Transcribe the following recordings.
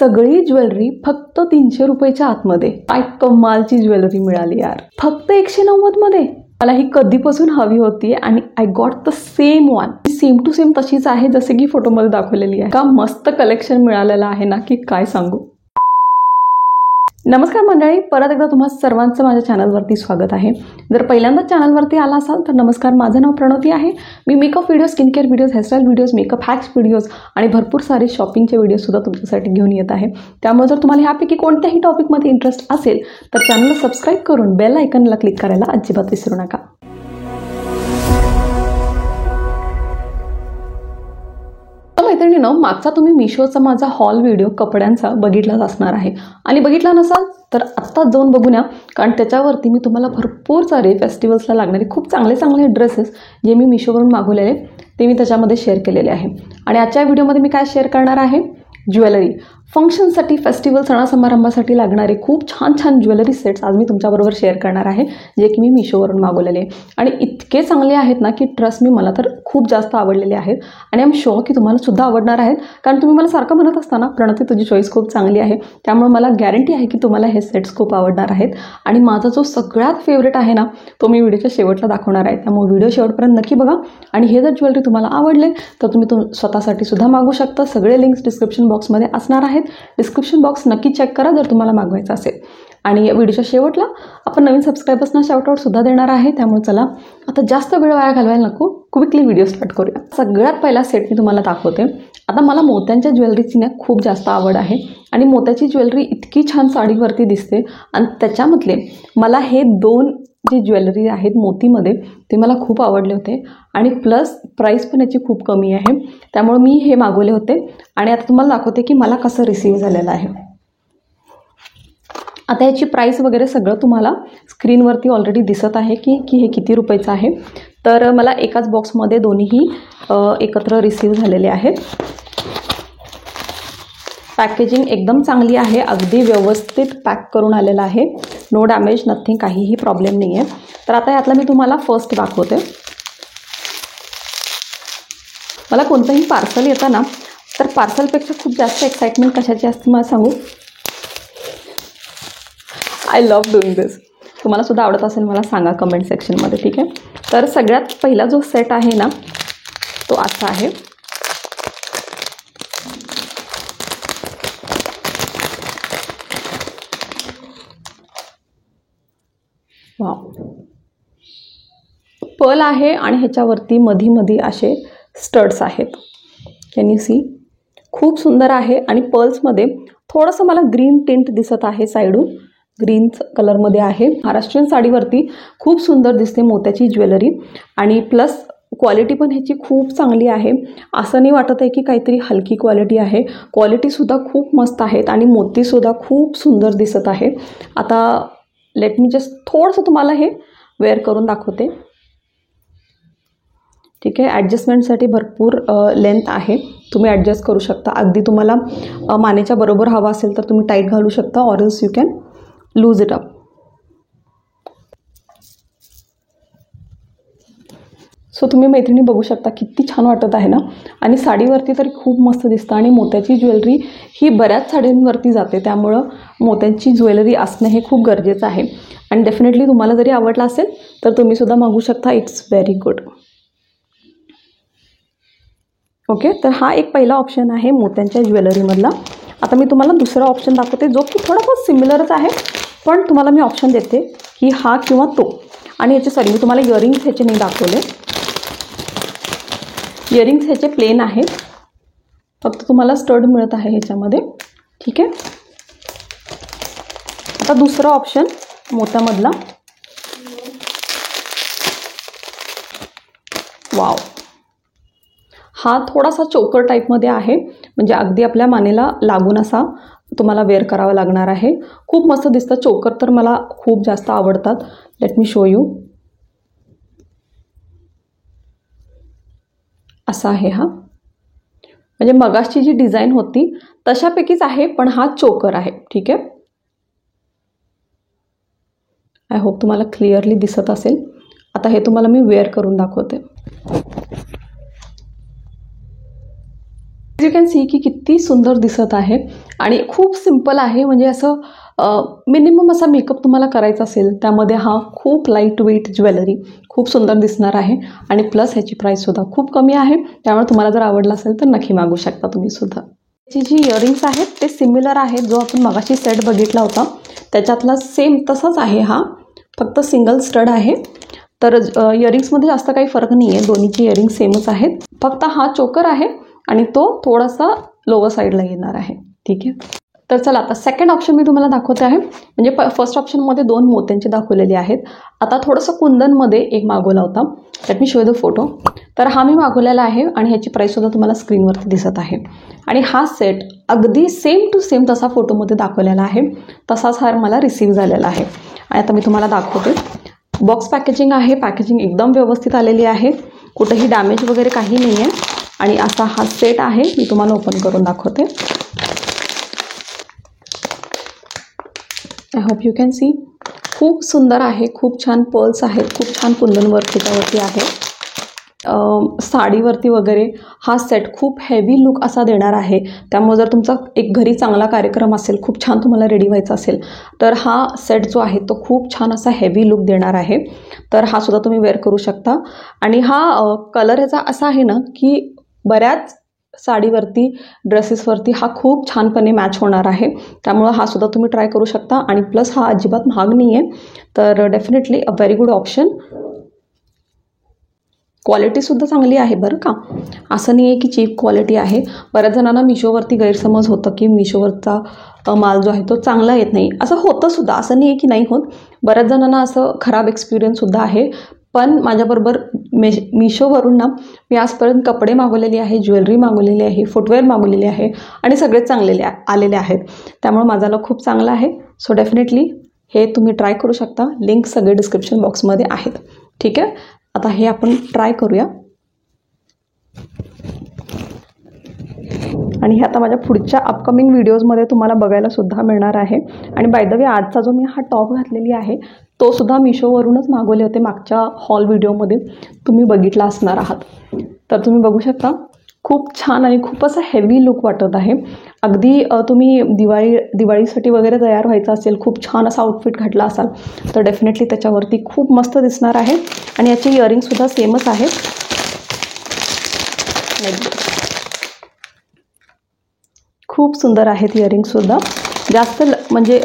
सगळी ज्वेलरी फक्त 300 रुपयाच्या आतमध्ये. काय कमालची ज्वेलरी मिळाली यार, फक्त 190 मध्ये. मला ही कधीपासून हवी होती आणि I got the same one. Same to same तशीच आहे जसे की फोटोमध्ये दाखवलेली आहे. का मस्त कलेक्शन मिळालेलं आहे ना की काय सांगू. नमस्कार मंडळी, परत एकदा तुम्हा सर्वांचं माझ्या चॅनलवरती स्वागत आहे. जर पहिल्यांदाच चॅनलवरती आला असाल तर नमस्कार, माझं नाव प्रणोती आहे. मी makeup videos, skin care videos, hairstyle videos, makeup hacks videos आणि भरपूर सारे शॉपिंगचे व्हिडिओसुद्धा तुमच्यासाठी घेऊन येत आहे. त्यामुळे जर तुम्हाला ह्यापैकी कोणत्याही टॉपिकमध्ये इंटरेस्ट असेल तर चॅनलला सबस्क्राईब करून बेल आयकनला क्लिक करायला अजिबात विसरू नका. मैत्रिणींनो, मागचा तुम्ही मिशोचा माझा हॉल व्हिडिओ कपड्यांचा बघितलाच असणार आहे आणि बघितला नसाल तर आत्ताच जाऊन बघून या, कारण त्याच्यावरती मी तुम्हाला भरपूर सारे फेस्टिवल्सला लागणारे खूप चांगले ड्रेसेस जे मी मिशोवरून मागवलेले ते मी त्याच्यामध्ये शेअर केलेले आहे. आणि आजच्या व्हिडिओमध्ये मी काय शेअर करणार आहे, ज्वेलरी. फंक्शनसाठी, फेस्टिवल, सणासमारंभासाठी लागणारे खूप छान ज्वेलरी सेट्स आज मी तुमच्याबरोबर शेअर करणार आहे, जे की मी मिशोवरून मागवलेले आणि इतके चांगले आहेत ना की ट्रस्ट मी, मला तर खूप जास्त आवडलेले आहेत आणि आय एम शुअर की तुम्हाला सुद्धा आवडणार आहेत. कारण तुम्ही मला सारखं म्हणत असताना प्रणती तुझी चॉईस खूप चांगली आहे, त्यामुळे मला गॅरंटी आहे की तुम्हाला हे सेट्स खूप आवडणार आहेत. आणि माझा जो सगळ्यात फेवरेट आहे ना तो मी व्हिडिओच्या शेवटला दाखवणार आहे, त्यामुळे व्हिडिओ शेवटपर्यंत नक्की बघा. आणि हे जर ज्वेलरी तुम्हाला आवडले तर तुम्ही स्वतःसाठी सुद्धा मागवू शकता. सगळे लिंक्स डिस्क्रिप्शन बॉक्समध्ये असणार आहेत. डिस्क्रिप्शन बॉक्स नक्की चेक करा जर तुम्हाला मागवायचं असेल. आणि व्हिडिओच्या शेवटला आपण नवीन सबस्क्रायबर्सना शाउटआउट सुद्धा देणार आहे. त्यामुळे चला आता जास्त वेळ वाया घालवायला नको, क्विकली व्हिडिओ स्टार्ट करूया. सगळ्यात पहिला सेट मी तुम्हाला दाखवते. आता मला मोत्यांच्या ज्वेलरीची ना खूप जास्त आवड आहे आणि मोत्याची ज्वेलरी इतकी छान साडीवरती दिसते आणि त्याच्यामधले मला हे दोन जे ज्वेलरी आहेत मोतीमध्ये ते मला खूप आवडले होते आणि प्लस प्राईस पण याची खूप कमी आहे, त्यामुळे मी हे मागवले होते. आणि आता तुम्हाला दाखवते की मला कसं रिसीव झालेलं आहे. आता याची प्राईस वगैरे सगळं तुम्हाला स्क्रीनवरती ऑलरेडी दिसत आहे की हे किती रुपयाचं आहे. तर मला एकाच बॉक्समध्ये दोन्हीही एकत्र रिसीव झालेले आहेत. पॅकेजिंग एकदम चांगली आहे, अगदी व्यवस्थित पॅक करून आलेलं आहे. नो डॅमेज, नथिंग, काहीही प्रॉब्लेम नाही आहे. तर आता यातला मी तुम्हाला फर्स्ट दाखवते. मला कोणतंही पार्सल येतं ना तर पार्सलपेक्षा खूप जास्त एक्साइटमेंट कशाची असते मला सांगू. आय लव्ह डुईंग दिस. तुम्हाला सुद्धा आवडत असेल मला सांगा कमेंट सेक्शनमध्ये, ठीक आहे. तर सगळ्यात पहिला जो सेट आहे ना तो असा आहे. वाव, पर्ल आहे आणि ह्याच्यावरती मधी असे स्टड्स आहेत. कॅन यू सी, खूप सुंदर आहे. आणि पर्ल्समध्ये थोडंसं मला ग्रीन टिंट दिसत आहे, साईडून ग्रीन कलरमध्ये आहे. महाराष्ट्रीयन साडीवरती खूप सुंदर दिसते मोत्याची ज्वेलरी आणि प्लस क्वालिटी पण ह्याची खूप चांगली आहे. असं नाही वाटत आहे की काहीतरी हलकी क्वालिटी आहे. क्वालिटीसुद्धा खूप मस्त आहेत आणि मोतीसुद्धा खूप सुंदर दिसत आहे. आता लेट मी जस्ट थोडंसं तुम्हाला हे वेअर करून दाखवते, ठीक आहे. ॲडजस्टमेंटसाठी भरपूर लेंथ आहे, तुम्ही ॲडजस्ट करू शकता. अगदी तुम्हाला मानेच्या बरोबर हवा असेल तर तुम्ही टाईट घालू शकता, or else you can lose it up. So तुम्ही मैत्रिणी बघू शकता किती छान वाटत आहे ना. आणि साडीवरती तरी खूप मस्त दिसतं आणि मोत्याची ज्वेलरी ही बऱ्याच साड्यांवरती जाते, त्यामुळं मोत्याची ज्वेलरी असणं हे खूप गरजेचं आहे. आणि डेफिनेटली तुम्हाला जरी आवडलं असेल तर तुम्ही सुद्धा मागू शकता. It's very good. ओके, तर हा एक पहिला ऑप्शन आहे मोत्यांच्या ज्वेलरीमधला. आता मी तुम्हाला दुसरा ऑप्शन दाखवते जो की थोडा बहुत सिमिलरच आहे, पण तुम्हाला मी ऑप्शन देते की हा किंवा तो. आणि याचे मी तुम्हाला इयरिंग्स ह्याचे नाही दाखवले. इयरिंग्स ह्याचे प्लेन आहेत, फक्त तुम्हाला स्टड मिळत आहे ह्याच्यामध्ये, ठीक आहे. आता दुसरा ऑप्शन मोत्यामधला. वाव, हा थोडासा चोकर टाईपमध्ये आहे, म्हणजे अगदी आपल्या मानेला लागून असा तुम्हाला वेअर करावा लागणार आहे. खूप मस्त दिसतं. चोकर तर मला खूप जास्त आवडतात. Let me show you. असा आहे हा, म्हणजे मगाशी जी डिझाईन होती तशापैकीच आहे, पण हा चोकर आहे, ठीक आहे. आय होप तुम्हाला क्लिअरली दिसत असेल. आता हे तुम्हाला मी वेअर करून दाखवते. यू कॅन सी की किती सुंदर दिसत आहे आणि खूप सिम्पल आहे. म्हणजे असं मिनिमम असा मेकअप तुम्हाला करायचा असेल त्यामध्ये हा खूप लाईट वेट ज्वेलरी खूप सुंदर दिसणार आहे. आणि प्लस ह्याची प्राईससुद्धा खूप कमी आहे. त्यामुळे तुम्हाला जर आवडलं असेल तर नक्की मागू शकता तुम्ही सुद्धा. याची जी इयरिंग्स आहेत ते सिमिलर आहेत. जो आपण मगाशी सेट बघितला होता त्याच्यातला सेम तसाच आहे हा, फक्त सिंगल स्टड आहे. तर इयरिंग्समध्ये जास्त काही फरक नाही आहे. दोन्हीची इयरिंग सेमच आहेत. फक्त हा चोकर आहे आणि तो थोडासा लोअर साईडला येणार आहे. ठीक आहे. तर चला आता सेकंड ऑप्शन मी तुम्हाला दाखवते आहे. म्हणजे फर्स्ट ऑप्शनमध्ये 2 मोत्यांचे दाखवलेले आहेत. आता थोडंसं कुंदनमध्ये एक मागवला होता. Let me show you the photo. तर हा मी मागवलेला आहे आणि ह्याची प्राईससुद्धा तुम्हाला स्क्रीनवरती दिसत आहे. आणि हा सेट अगदी सेम टू सेम तसा फोटोमध्ये दाखवलेला आहे. तसाच हा मला रिसीव झालेला आहे. आणि आता मी तुम्हाला दाखवते. बॉक्स पॅकेजिंग आहे. पॅकेजिंग एकदम व्यवस्थित आलेली आहे. कुठेही डॅमेज वगैरे काही नाही आहे. आणि असा हा सेट आहे. मी तुम्हाला ओपन करून दाखवते. I hope you can see. खूप सुंदर आहे. खूप छान पर्ल्स आहेत. खूप छान कुंदन वर्क त्याच्यावरती आहे. साडीवरती वगैरे हा सेट खूप हेवी लुक असा देणार आहे. त्यामुळे जर तुमचा एक घरी चांगला कार्यक्रम असेल, खूप छान तुम्हाला रेडी व्हायचं असेल तर हा सेट जो आहे तो खूप छान असा हेवी लुक देणार आहे. तर हा सुद्धा तुम्ही वेअर करू शकता. आणि हा कलर ह्याचा असा आहे ना की बऱ्याच साडीवरती ड्रेसेसवरती हा खूप छानपणे मॅच होणार आहे. त्यामुळं हा सुद्धा तुम्ही ट्राय करू शकता. आणि प्लस हा अजिबात महाग नाही आहे. तर definitely a very good option. क्वालिटीसुद्धा चांगली आहे बरं का. असं नाही आहे की चीप क्वालिटी आहे. बऱ्याच जणांना मिशोवरती गैरसमज होतं की मिशोवरचा माल जो आहे तो चांगला येत नाही. असं होतंसुद्धा, असं नाही आहे की नाही होत. बऱ्याच जणांना असं खराब एक्सपिरियन्ससुद्धा आहे. पण माझ्याबरोबर मिशोवरून ना मी आजपर्यंत कपडे मागवलेले आहे, ज्वेलरी मागवलेली आहे, फुटवेअर मागवलेले आहे आणि सगळेच चांगलेले आलेले आहेत. त्यामुळे माझा लक खूप चांगला आहे. सो डेफिनेटली हे तुम्ही ट्राय करू शकता. लिंक सगळे डिस्क्रिप्शन बॉक्समध्ये आहेत. ठीक आहे. आता हे आपण ट्राय करूया. आणि हे आता माझ्या पुढच्या अपकमिंग व्हिडिओजमध्ये तुम्हाला बघायला सुद्धा मिळणार आहे. आणि बाय द वे आजचा जो मी हा टॉप घातलेली आहे तो सुद्धा मिशोवरूनच मागवले होते. मागच्या हॉल व्हिडिओमध्ये तुम्ही बघितला असणार आहात. तर तुम्ही बघू शकता खूप छान आणि खूप असा हेवी लुक वाटत आहे. अगदी तुम्ही दिवाळीसाठी वगैरे तयार व्हायचं असेल, खूप छान असा आउटफिट घातला असाल तर डेफिनेटली त्याच्यावरती खूप मस्त दिसणार आहे. आणि याची इयरिंगसुद्धा सेमच आहेत. खूप सुंदर आहेत इयरिंगसुद्धा. जास्त म्हणजे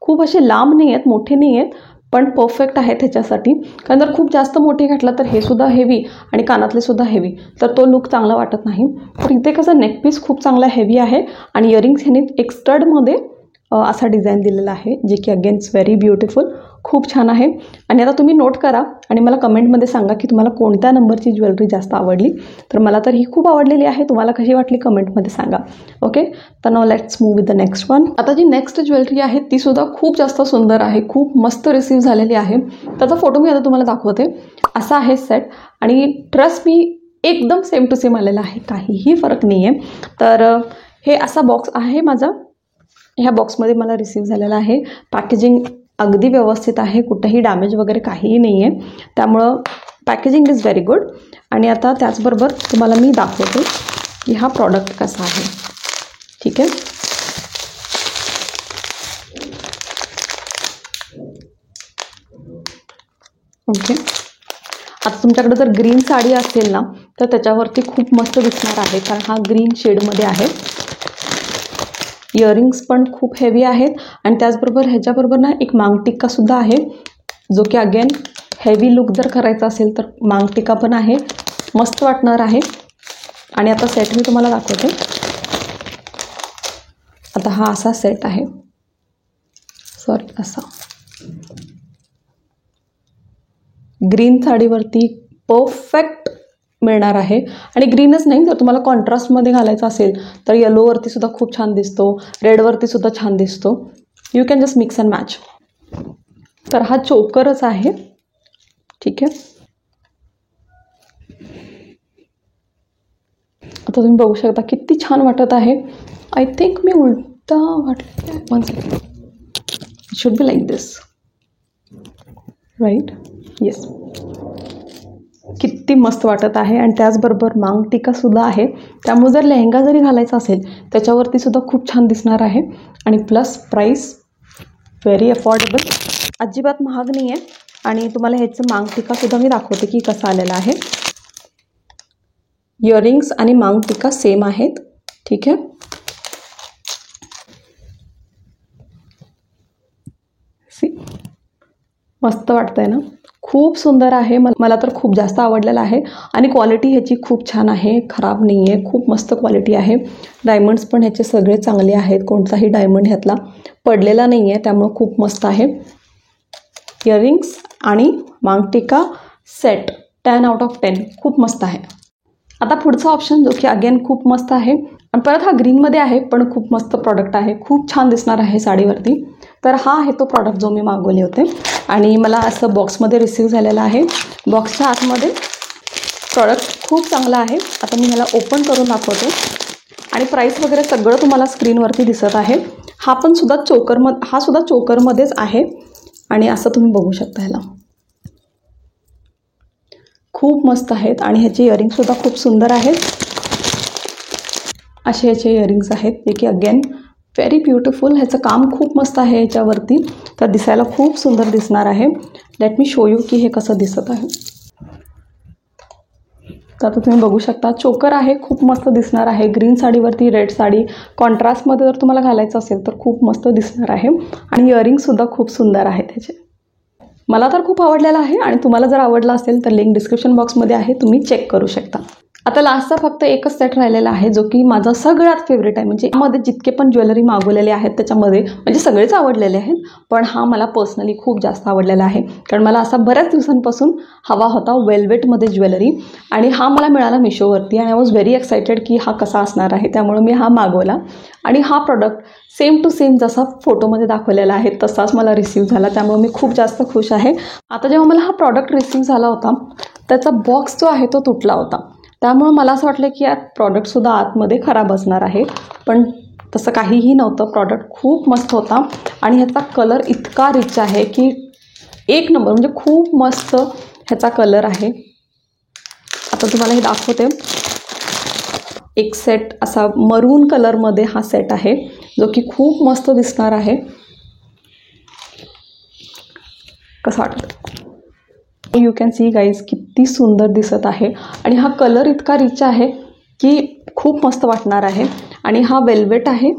खूप असे लांब नाही आहेत, मोठे नाही आहेत, पण परफेक्ट आहेत ह्याच्यासाठी. कारण जर खूप जास्त मोठे घातला तर हे सुद्धा हेवी आणि कानातले सुद्धा हेवी, तर तो लुक चांगला वाटत नाही. तर इथे कसं नेकपीस खूप चांगला हेवी आहे आणि इयरिंग्स ह्याने एक स्टडमध्ये असा डिझाईन दिलेला आहे, जे की अगेन इट्स व्हेरी ब्युटिफुल. खूप छान आहे. आणि आता तुम्ही नोट करा आणि मला कमेंटमध्ये सांगा की तुम्हाला कोणत्या नंबरची ज्वेलरी जास्त आवडली. तर मला तर ही खूप आवडलेली आहे. तुम्हाला कशी वाटली कमेंटमध्ये सांगा. ओके. तर now let's move with the next one. आता जी नेक्स्ट ज्वेलरी आहे ती सुद्धा खूप जास्त सुंदर आहे. खूप मस्त रिसीव्ह झालेली आहे. त्याचा फोटो मी आता तुम्हाला दाखवते. असा आहे सेट आणि ट्रस्ट मी एकदम सेम टू सेम आलेला आहे. काहीही फरक नाही आहे. तर हे असा बॉक्स आहे माझा. ह्या बॉक्समध्ये मला रिसीव्ह झालेला आहे. पॅकेजिंग अगदी व्यवस्थित आहे. कुठंही डॅमेज वगैरे काहीही नाही आहे. त्यामुळं पॅकेजिंग इज व्हेरी गुड. आणि आता त्याचबरोबर तुम्हाला मी दाखवते की हा प्रॉडक्ट कसा आहे. ठीक आहे. ओके. आता तुमच्याकडे जर ग्रीन साडी असेल ना तर त्याच्यावरती खूप मस्त दिसणार आहे, कारण हा ग्रीन शेडमध्ये आहे. इयरिंग्स पण खूप हेवी आहेत आणि त्याचबरोबर ह्याच्याबरोबर ना एक मांगटिक्कासुद्धा आहे, जो की अगेन हेवी लुक जर करायचा असेल तर मांगटिक्का पण आहे. मस्त वाटणार आहे. आणि आता सेट मी तुम्हाला दाखवते. आता हा असा सेट आहे. सॉरी, असा ग्रीन साडीवरती परफेक्ट मिळणार आहे. आणि ग्रीनच नाही, जर तुम्हाला कॉन्ट्रास्टमध्ये घालायचं असेल तर येलोवरती सुद्धा खूप छान दिसतो, रेडवरती सुद्धा छान दिसतो. You can just mix and match. तर हा चोकरच आहे. ठीक आहे. आता तुम्ही बघू शकता किती छान वाटत आहे. आय थिंक मी उलटा वाटलं. One second. It should be like this, right? Yes. किती मस्त वाटत आहे. आणि त्याचबरोबर मांग टिकासुद्धा आहे, त्यामुळे जर लेहंगा जरी घालायचा असेल त्याच्यावरती सुद्धा खूप छान दिसणार आहे. आणि प्लस प्राईस व्हेरी अफोर्डेबल, अजिबात महाग नाही आहे. आणि तुम्हाला ह्याचं मांग टिकासुद्धा मी दाखवते की कसं आलेलं आहे. इयरिंग्स आणि मांग टिका सेम आहेत. ठीक आहे. मस्त वाटतंय ना, खूप सुंदर आहे. मला तर खूप जास्त आवडलेलं आहे. आणि क्वालिटी ह्याची खूप छान आहे, खराब नाही आहे, खूप मस्त क्वालिटी आहे. डायमंड्स पण ह्याचे सगळे चांगले आहेत, कोणताही डायमंड ह्यातला पडलेला नाही आहे, त्यामुळं खूप मस्त आहे. इयरिंग्स आणि मांगटिका सेट 10 आउट ऑफ 10, खूप मस्त आहे. आता पुढचा ऑप्शन जो की अगेन खूप मस्त आहे आणि परत हा ग्रीनमध्ये आहे, पण खूप मस्त प्रॉडक्ट आहे, खूप छान दिसणार आहे साडीवरती. तर हा आहे तो प्रॉडक्ट जो मी मागवले होते आणि मला असं बॉक्समध्ये रिसीव झालेला आहे. बॉक्सच्या आतमध्ये प्रॉडक्ट खूप चांगला आहे. आता मी ह्याला ओपन करून दाखवते आणि प्राईस वगैरे सगळं तुम्हाला स्क्रीनवरती दिसत आहे. हा सुद्धा चोकरमध्येच आहे आणि असं तुम्ही बघू शकता. ह्याला खूप मस्त आहेत आणि ह्याचे इयरिंगसुद्धा खूप सुंदर आहेत. असे ह्याचे इयरिंग्स आहेत जे की अगेन व्हेरी ब्युटिफुल. ह्याचं काम खूप मस्त आहे ह्याच्यावरती, तर दिसायला खूप सुंदर दिसणार आहे. लेट मी शो यू की हे कसं दिसत आहे. तर आता तुम्ही बघू शकता चोकर आहे, खूप मस्त दिसणार आहे. ग्रीन साडीवरती रेड साडी कॉन्ट्रास्टमध्ये जर तुम्हाला घालायचं असेल तर खूप मस्त दिसणार आहे. आणि इयरिंगसुद्धा खूप सुंदर आहेत ह्याचे. मला तर खूप आवडलेलं आहे आणि तुम्हाला जर आवडला असेल तर लिंक डिस्क्रिप्शन बॉक्समध्ये आहे, तुम्ही चेक करू शकता. आता लास्टचा फक्त एकच सेट राहिलेला आहे जो की माझा सगळ्यात फेवरेट आहे. म्हणजे यामध्ये जितके पण ज्वेलरी मागवलेले आहेत त्याच्यामध्ये म्हणजे सगळेच आवडलेले आहेत, पण हा मला पर्सनली खूप जास्त आवडलेला आहे. कारण मला असा बऱ्याच दिवसांपासून हवा होता वेल्वेटमध्ये ज्वेलरी आणि हा मला मिळाला मिशोवरती आणि आय वॉज व्हेरी एक्सायटेड की हा कसा असणार आहे. त्यामुळे मी हा मागवला आणि हा प्रॉडक्ट सेम टू सेम जसा फोटोमध्ये दाखवलेला आहे तसाच मला रिसीव झाला. त्यामुळे मी खूप जास्त खुश आहे. आता जेव्हा मला हा प्रॉडक्ट रिसीव झाला होता त्याचा बॉक्स जो आहे तो तुटला होता, त्यामुळे मला असं वाटलं की यात प्रॉडक्टसुद्धा आतमध्ये खराब असणार आहे, पण तसं काहीही नव्हतं. प्रॉडक्ट खूप मस्त होता आणि ह्याचा कलर इतका रिच आहे की एक नंबर, म्हणजे खूप मस्त ह्याचा कलर आहे. आता तुम्हाला हे दाखवते. एक सेट असा मरून कलरमध्ये हा सेट आहे जो की खूप मस्त दिसणार आहे. कसं वाटतं? यू कॅन सी गाईज, किती सुंदर दिसत आहे आणि हा कलर इतका रिच आहे की खूप मस्त वाटणार आहे. आणि हा वेल्वेट आहे.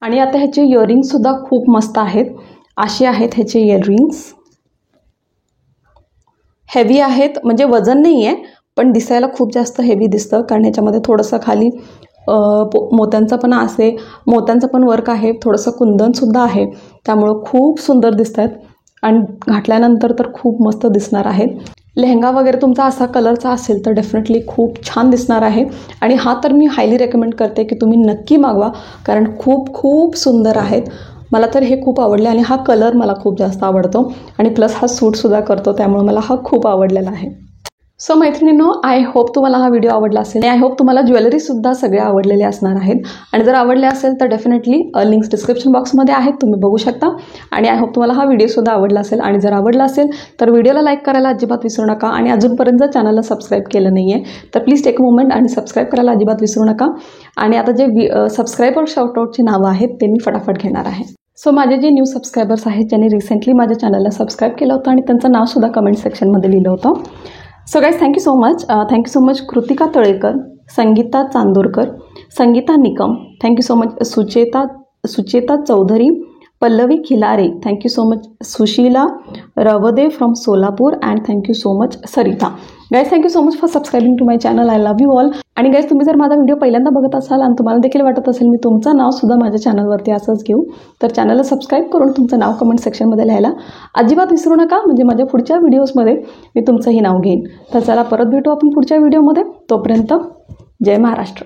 आणि आता ह्याचे इयरिंग्ससुद्धा खूप मस्त आहेत. असे आहेत ह्याचे इयरिंग्स, हेवी आहेत, म्हणजे वजन नाही आहे पण दिसायला खूप जास्त हेवी दिसतं कारण ह्याच्यामध्ये थोडंसं खाली मोत्यांचा पण वर्क आहे, थोडंसं कुंदनसुद्धा आहे, त्यामुळं खूप सुंदर दिसत आहेत आणि घातल्यानंतर तर खूप मस्त दिसणार आहेत. लेहंगा वगैरे तुमचा असा कलरचा असेल तर डेफिनेटली खूप छान दिसणार आहे. आणि हा तर मी हायली रेकमेंड करते की तुम्ही नक्की मागवा कारण खूप खूप सुंदर आहेत. मला तर हे खूप आवडले आणि हा कलर मला खूप जास्त आवडतो आणि प्लस हा सूटसुद्धा करतो, त्यामुळे मला हा खूप आवडलेला आहे. सो मैत्रिणींनो, आय होप तुम्हाला हा व्हिडिओ आवडला असेल. आय होप तुम्हाला ज्वेलरीसुद्धा सगळ्या आवडलेल्या असणार आहेत आणि जर आवडले असेल तर डेफिनेटली लिंक्स डिस्क्रिप्शन बॉक्समध्ये आहेत, तुम्ही बघू शकता. आणि आय होप तुम्हाला हा व्हिडिओसुद्धा आवडला असेल आणि जर आवडला असेल तर व्हिडिओला लाईक करायला अजिबात विसरू नका. आणि अजूनपर्यंत जर चॅनलला सबस्क्राईब केलं नाही आहे तर प्लीज टेक अ मोमेंट आणि सबस्क्राईब करायला अजिबात विसरू नका. आणि आता जे सबस्क्रायबर शाउटआउटची नावं आहेत ते मी फटाफट घेणार आहे. सो माझे जे न्यू सबस्क्रायबर्स आहेत ज्यांनी रिसेंटली माझ्या चॅनलला सबस्क्राईब केलं होतं आणि त्यांचं नावसुद्धा कमेंट सेक्शनमध्ये लिहिलं होतं. So guys, thank you so much Kritika Talekar, Sangeeta Chandorkar, Sangeeta Nikam, thank you so much Sucheta Chaudhari, Pallavi Khilare, thank you so much Sushila Ravade from Solapur and thank you so much Sarita. Guys, thank you so much for subscribing to my channel. I love you all. आणि guys, तुम्ही जर माझा video पहिल्यांदा बघत असाल आणि तुम्हाला देखील वाटत असेल मी तुमचं नावसुद्धा माझ्या चॅनलवरती असंच घेऊ तर चॅनलला सबस्क्राईब करून तुमचं नाव कमेंट सेक्शनमध्ये लिहायला अजिबात विसरू नका, म्हणजे माझ्या पुढच्या व्हिडिओजमध्ये मी तुमचंही नाव घेईन. तर चला परत भेटू आपण पुढच्या व्हिडिओमध्ये. तोपर्यंत जय महाराष्ट्र.